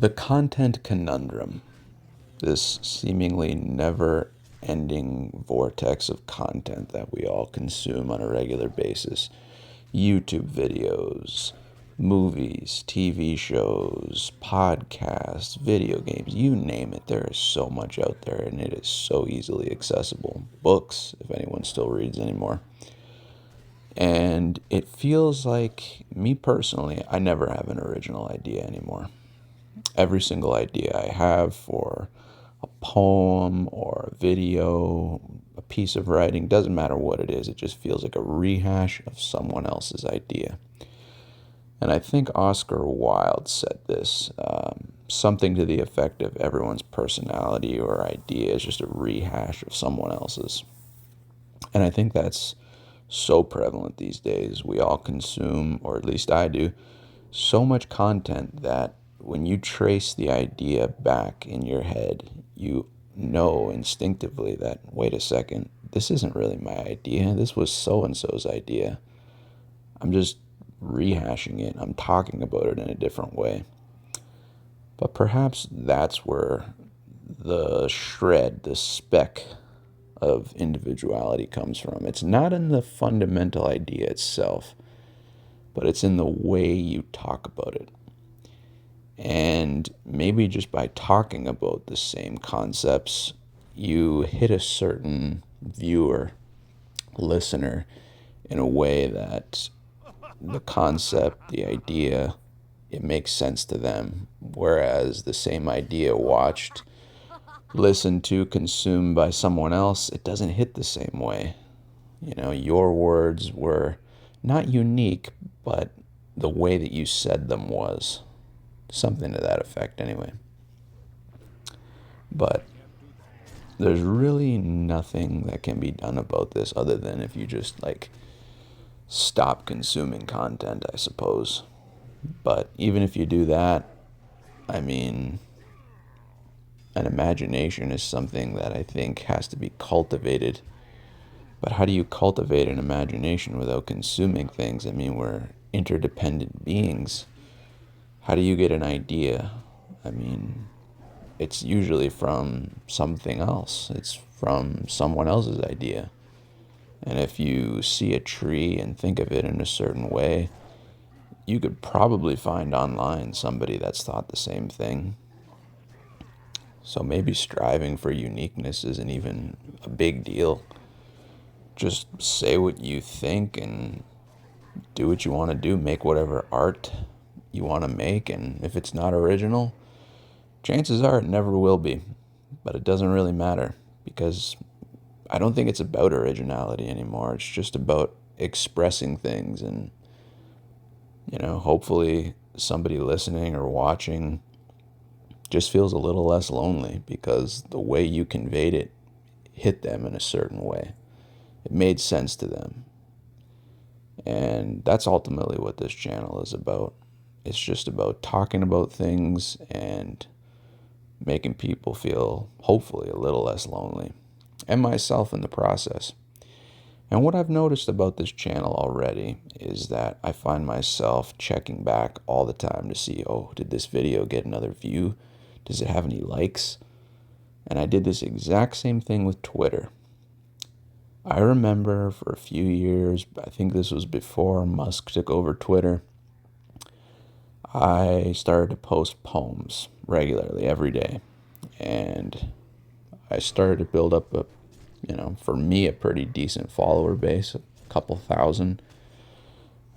The content conundrum, this seemingly never ending vortex of content that we all consume on a regular basis. YouTube videos, movies, TV shows, podcasts, video games, you name it. There is so much out there and it is so easily accessible. Books, if anyone still reads anymore. And it feels like, me personally, I never have an original idea anymore. Every single idea I have for a poem or a video, a piece of writing, doesn't matter what it is, it just feels like a rehash of someone else's idea. And I think Oscar Wilde said this, something to the effect of everyone's personality or idea is just a rehash of someone else's. And I think that's so prevalent these days. We all consume, or at least I do, so much content that when you trace the idea back in your head, you know instinctively that, wait a second, this isn't really my idea. This was so and so's idea. I'm just rehashing it. I'm talking about it in a different way. But perhaps that's where the shred, the speck of individuality comes from. It's not in the fundamental idea itself, but it's in the way you talk about it. And maybe just by talking about the same concepts, you hit a certain viewer, listener, in a way that the concept, the idea, it makes sense to them. Whereas the same idea watched, listened to, consumed by someone else, it doesn't hit the same way. You know, your words were not unique, but the way that you said them was. Something to that effect, anyway. But there's really nothing that can be done about this other than if you just, like, stop consuming content, I suppose. But even if you do that, I mean, an imagination is something that I think has to be cultivated. But how do you cultivate an imagination without consuming things? I mean, we're interdependent beings. How do you get an idea? I mean, it's usually from something else. It's from someone else's idea. And if you see a tree and think of it in a certain way, you could probably find online somebody that's thought the same thing. So maybe striving for uniqueness isn't even a big deal. Just say what you think and do what you want to do. Make whatever art you want to make. And if it's not original, chances are it never will be. But it doesn't really matter because I don't think it's about originality anymore. It's just about expressing things and, you know, hopefully somebody listening or watching just feels a little less lonely because the way you conveyed it hit them in a certain way. It made sense to them. And that's ultimately what this channel is about. It's just about talking about things and making people feel, hopefully, a little less lonely. And myself in the process. And what I've noticed about this channel already is that I find myself checking back all the time to see, oh, did this video get another view? Does it have any likes? And I did this exact same thing with Twitter. I remember for a few years, I think this was before Musk took over Twitter, I started to post poems regularly every day. And I started to build up a, for me, a pretty decent follower base, a couple thousand.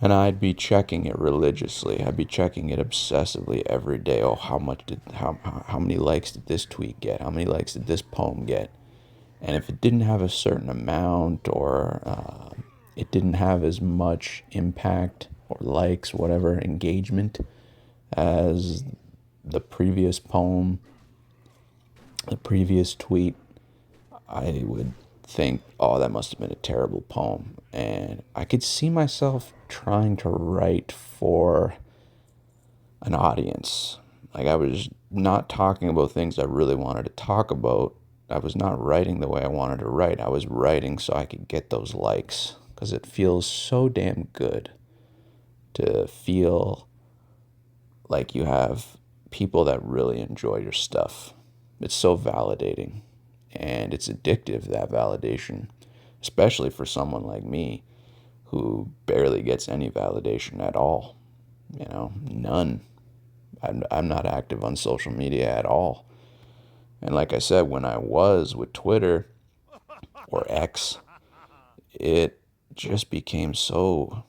And I'd be checking it religiously. I'd be checking it obsessively every day. Oh, how many likes did this tweet get? How many likes did this poem get? And if it didn't have a certain amount or it didn't have as much impact or likes, whatever, engagement as the previous poem, the previous tweet, I would think, oh, that must have been a terrible poem. And I could see myself trying to write for an audience. Like, I was not talking about things I really wanted to talk about. I was not writing the way I wanted to write. I was writing so I could get those likes because it feels so damn good to feel like you have people that really enjoy your stuff. It's so validating, and it's addictive, that validation, especially for someone like me who barely gets any validation at all. None. I'm not active on social media at all. And like I said, when I was with Twitter or X, it just became so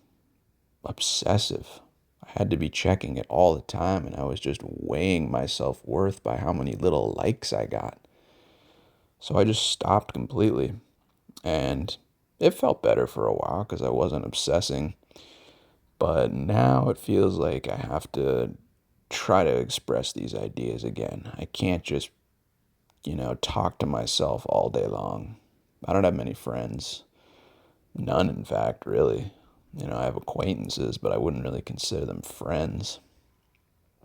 obsessive. I had to be checking it all the time, and I was just weighing my self-worth by how many little likes I got. So I just stopped completely, and it felt better for a while because I wasn't obsessing. But now it feels like I have to try to express these ideas again. I can't just, talk to myself all day long. I don't have many friends. None, in fact, really. I have acquaintances, but I wouldn't really consider them friends.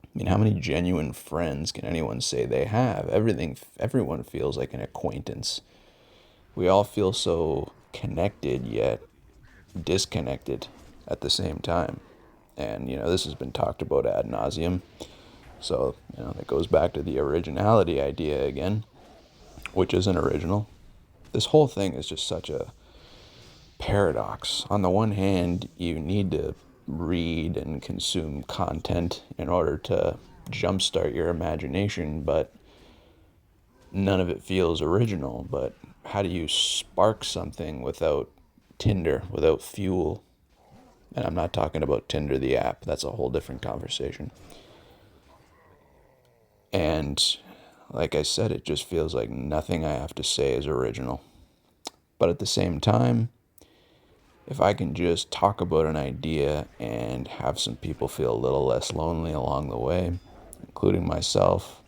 I mean, how many genuine friends can anyone say they have? Everyone feels like an acquaintance. We all feel so connected yet disconnected at the same time. And, this has been talked about ad nauseum. So, that goes back to the originality idea again, which isn't original. This whole thing is just such a paradox. On the one hand, you need to read and consume content in order to jumpstart your imagination, but none of it feels original. But how do you spark something without Tinder, without fuel? And I'm not talking about Tinder, the app. That's a whole different conversation. And like I said, it just feels like nothing I have to say is original. But at the same time, if I can just talk about an idea and have some people feel a little less lonely along the way, including myself,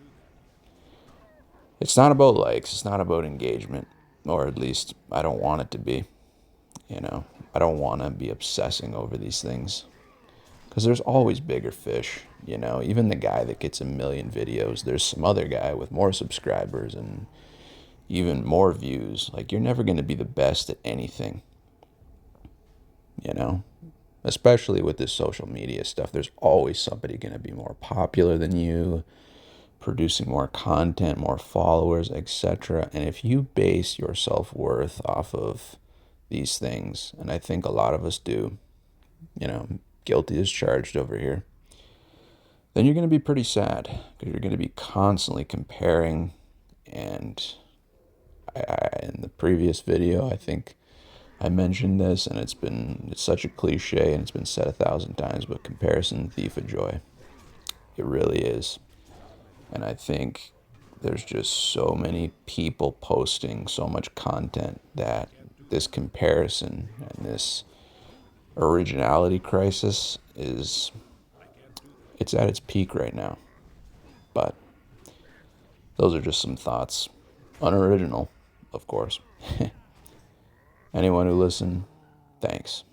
it's not about likes, it's not about engagement, or at least I don't want it to be. I don't want to be obsessing over these things because there's always bigger fish. Even the guy that gets 1 million videos, there's some other guy with more subscribers and even more views. Like, you're never going to be the best at anything, you know? Especially with this social media stuff, there's always somebody going to be more popular than you, producing more content, more followers, etc. And if you base your self-worth off of these things, and I think a lot of us do, guilty as charged over here, then you're going to be pretty sad because you're going to be constantly comparing. And in the previous video, I think I mentioned this, and it's such a cliche, and it's been said 1,000 times, but comparison, thief of joy. It really is. And I think there's just so many people posting so much content that this comparison and this originality crisis it's at its peak right now. But those are just some thoughts. Unoriginal, of course. Anyone who listened, thanks.